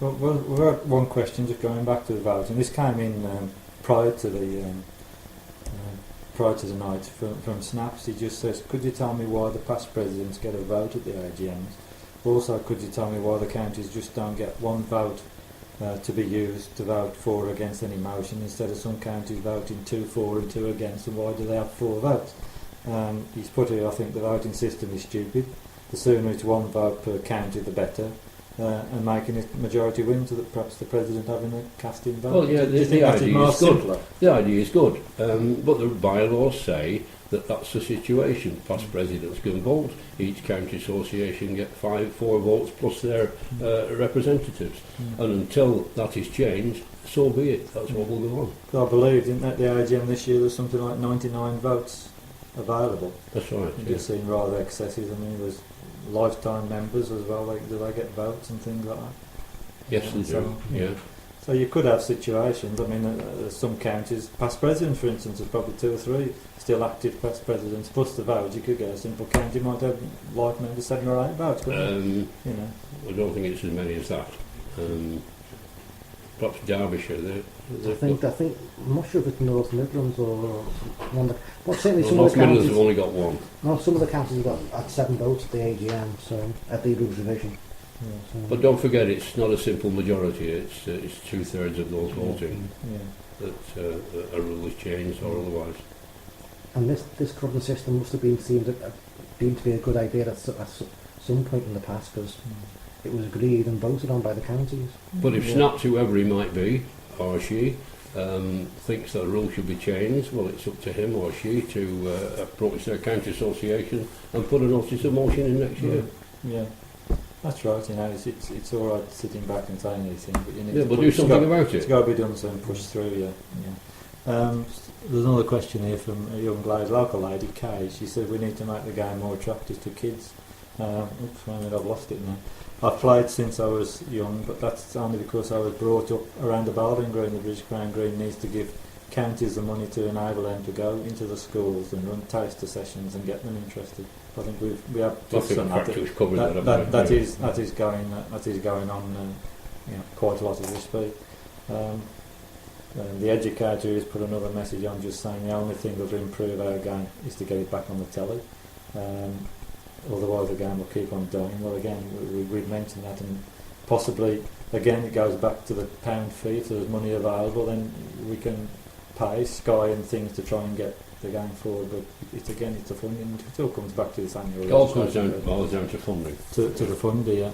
Well, we've got one question just going back to the vote, and this came in prior to the night from Snaps. He just says, could you tell me why the past presidents get a vote at the AGMs? Also, could you tell me why the counties just don't get one vote to be used to vote for or against any motion, instead of some counties voting 2 for and 2 against, and why do they have 4 votes? He's put here, I think the voting system is stupid. The sooner it's one vote per county, the better. And making it majority win, so that perhaps the president having a casting vote. Well, yeah, the idea is good. Simpler? The idea is good, but the bylaws say that that's the situation. Past presidents can vote. Each county association get 4 votes plus their representatives, and until that is changed, so be it. That's what will go on. So I believe, didn't at the AGM this year there's something like 99 votes available. That's right. It does seem rather excessive. I mean, there's lifetime members as well. Like, do they get votes and things like that? Yes, they do. Yeah. So you could have situations. I mean, some counties, past presidents, for instance, there's probably 2 or 3 still active past presidents plus the vote. You could get a simple county might have life members 7 or 8 votes. Couldn't you know? I don't think it's as many as that. Perhaps Derbyshire. I think I'm not sure if it's North Midlands or one. But certainly some North of the Midlands counties. have only got 1. No, some of the counties have got 7 votes at the AGM, so at the Rules Division. Yeah. So, But don't forget, it's not a simple majority. It's 2/3 of those voting that a rule is changed or otherwise. and this current system must have been deemed to be a good idea at some point in the past, because it was agreed and voted on by the counties. But if Snaps, whoever he might be, or she, thinks that a rule should be changed, well, it's up to him or she to approach their county association and put a notice of motion in next year. Yeah, that's right. You know, it's all right sitting back and saying these things, but you need Yeah, to but do something about It's it. got to be done so and pushed through. Yeah. There's another question here from a young lady, local lady, Kay. She said we need to make the game more attractive to kids. Oops, wait a minute, I've lost it now. I've played since I was young, but that's only because I was brought up around the bowling green. The British Crown Green needs to give counties the money to enable them to go into the schools and run taster sessions and get them interested. I think we have I think done that. we've covered that. That is going on quite a lot as we speak. The educator has put another message on, just saying the only thing that will improve our game is to get it back on the telly. Otherwise the game will keep on dying. Well, again, we've mentioned that, and possibly again it goes back to the pound fee. If there's money available, then we can pay Sky and things to try and get the game forward. But it's a funding. It all comes back to this annual. It all comes down to funding. To the funder, yeah.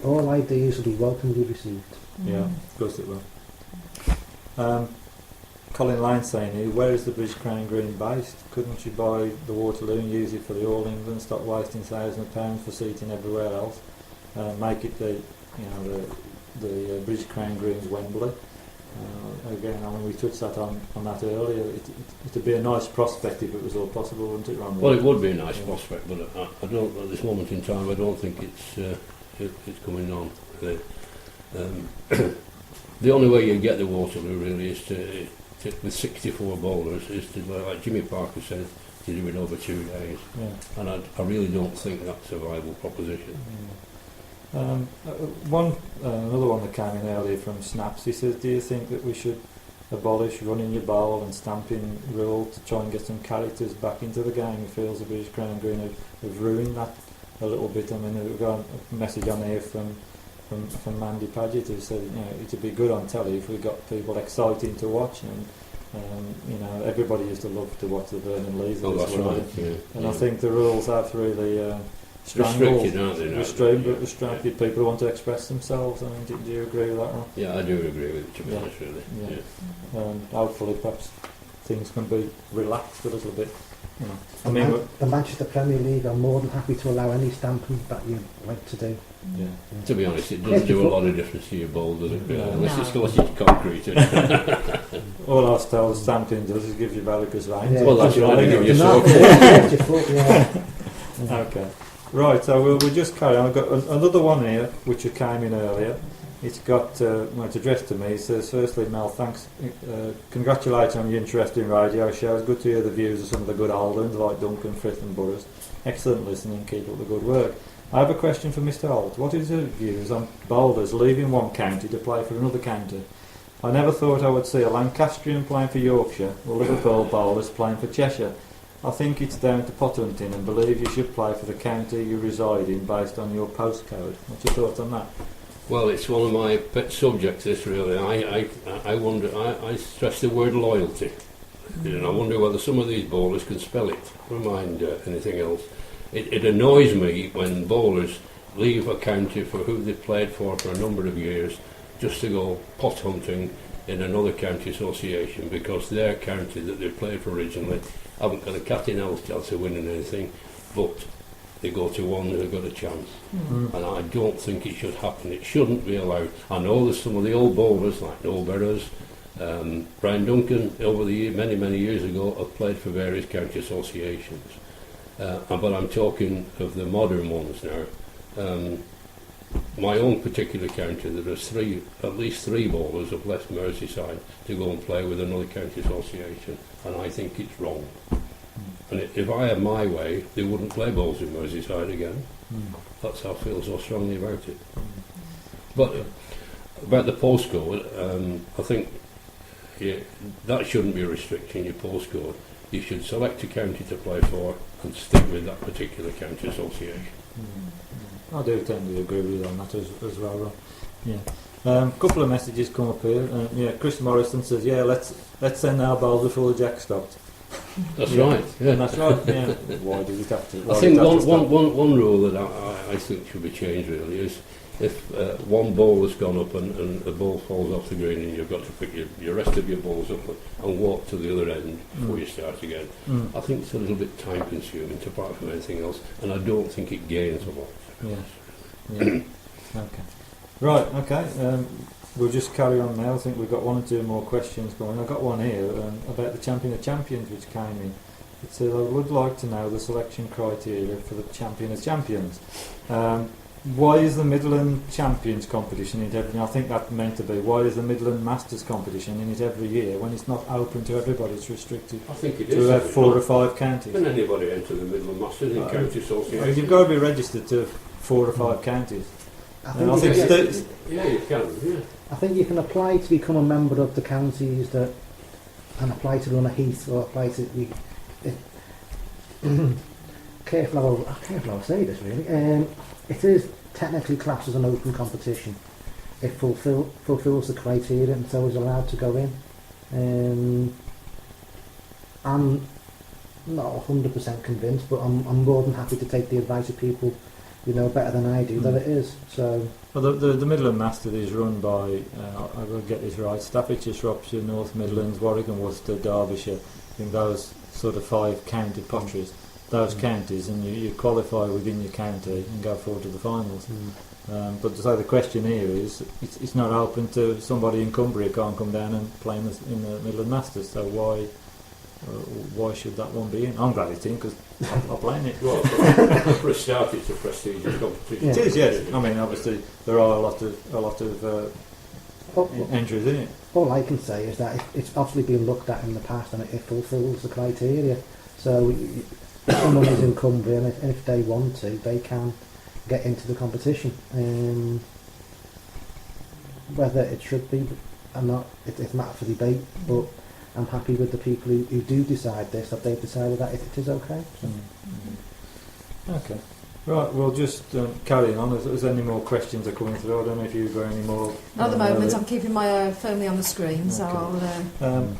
All ideas will be welcomed received. Yeah, of course it will. Colin Lane saying here, where is the British Crown Green based? Couldn't you buy the Waterloo and use it for the All England? Stop wasting £1,000 for seating everywhere else. Make it the British Crown Green's Wembley. Again, I mean, we touched that on that earlier. It'd be a nice prospect if it was all possible, wouldn't it, Ron? Well, it would be a nice prospect, but I don't. At this moment in time, I don't think it's coming on. The only way you get the Waterloo really is to with 64 bowlers, is to, like Jimmy Parker said, to do it over 2 days. Yeah. And I really don't think that's a viable proposition. Yeah. Another one that came in earlier from Snaps, he says, do you think that we should abolish running your bowl and stamping rule to try and get some characters back into the game? He feels the British Crown Green have ruined that a little bit. I mean, we've got a message on here from Mandy Paget, who said, it'd be good on telly if we got people exciting to watch, and everybody used to love to watch the Vernon Lees. Oh, that's right. Yeah. And I think the rules have really strangled, restricted, aren't they? restricted people who want to express themselves. I mean, do you agree with that, Ron? Yeah, I do agree with it, to be honest, really. Yeah. Hopefully, perhaps things can be relaxed a little bit. The Manchester Premier League are more than happy to allow any stamping that you like to do. Yeah. To be honest, it doesn't do a lot of difference to your bowl, does it? Yeah. Unless it's concrete. All I was told stamping does is give you varicose veins. Yeah. Well, that's right. They give you Okay. Right, so we'll just carry on. I've got another one here, which came in earlier. It's got, it's addressed to me. It says, firstly, Mel, thanks. Congratulations on your interesting radio show. It's good to hear the views of some of the good old ones like Duncan, Frith and Burrows. Excellent listening. Keep up the good work. I have a question for Mr. Holt. What is your views on bowlers leaving one county to play for another county? I never thought I would see a Lancastrian playing for Yorkshire or Liverpool bowlers playing for Cheshire. I think it's down to pot hunting and believe you should play for the county you reside in based on your postcode. What's your thoughts on that? Well, it's one of my pet subjects, this really. I wonder, I stress the word loyalty. And I wonder whether some of these bowlers can spell it, never mind anything else. It annoys me when bowlers leave a county for who they've played for a number of years just to go pot hunting in another county association because their county that they played for originally haven't got a cat in hell's chance of winning anything, but they go to one who's got a chance. Mm. And I don't think it should happen. It shouldn't be allowed. I know there's some of the old bowlers like Noel Burrows, Brian Duncan, over the year, many years ago, have played for various county associations. But I'm talking of the modern ones now. My own particular county, there are at least three bowlers have left Merseyside to go and play with another county association, and I think it's wrong. And if I had my way, they wouldn't play bowls in Merseyside again. That's how I feel so strongly about it. But about the postcode, I think that shouldn't be restricting your postcode. You should select a county to play for and stick with that particular county association. I do tend to agree with you on that as well, Ron. Yeah. Couple of messages come up here. Chris Morrison says, let's send our bowls before the jack stopped. That's right. Yeah. That's right. Yeah. Why does it have to? I think one rule that I think should be changed really is if one ball has gone up and the ball falls off the green and you've got to pick your rest of your balls up and walk to the other end before you start again. I think it's a little bit time consuming apart from anything else, and I don't think it gains a lot. Yeah. Okay. Right. Okay. We'll just carry on now. I think we've got one or two more questions going. I've got one here about the Champion of Champions which came in. It says, I would like to know the selection criteria for the Champion of Champions. Why is the Midland Champions competition in it every year? I think that meant to be, why is the Midland Masters competition in it every year when it's not open to everybody? It's restricted I think it to is 4 or 5 counties. Can anybody enter the Midland Masters in county association? You've got to be registered to 4 or 5 counties. I And I think yeah, you can. Yeah. I think you can apply to become a member of the counties that, and apply to run a heath or apply to be. Careful how I say this really. It is technically classed as an open competition. It fulfills the criteria and so is allowed to go in. I'm not 100% convinced, but I'm more than happy to take the advice of people who know better than I do that it is. So. Well, the Midland Masters is run by, I will get this right, Staffordshire, Shropshire, North Midlands, Warwick and Worcester, Derbyshire, in those sort of 5 county potteries, those counties, and you qualify within your county and go forward to the finals. But so the question here is, it's not open to somebody in Cumbria can't come down and play in the Midland Masters, so why should that one be in? I'm glad it's in because I'm playing it. Well, for a start, it's a prestigious competition. It is, yes. I mean, obviously there are a lot of entries in it. All I can say is that it's obviously been looked at in the past and it fulfills the criteria. So if someone is in Cumbria and if they want to, they can get into the competition. Whether it should be or not, it's a matter for debate, but I'm happy with the people who do decide this, that they've decided that it is okay. So. Okay. Right, we'll just carry on. If there's any more questions are coming through, I don't know if you've got any more. At the moment, I'm keeping my eye firmly on the screen, so Okay. I'll...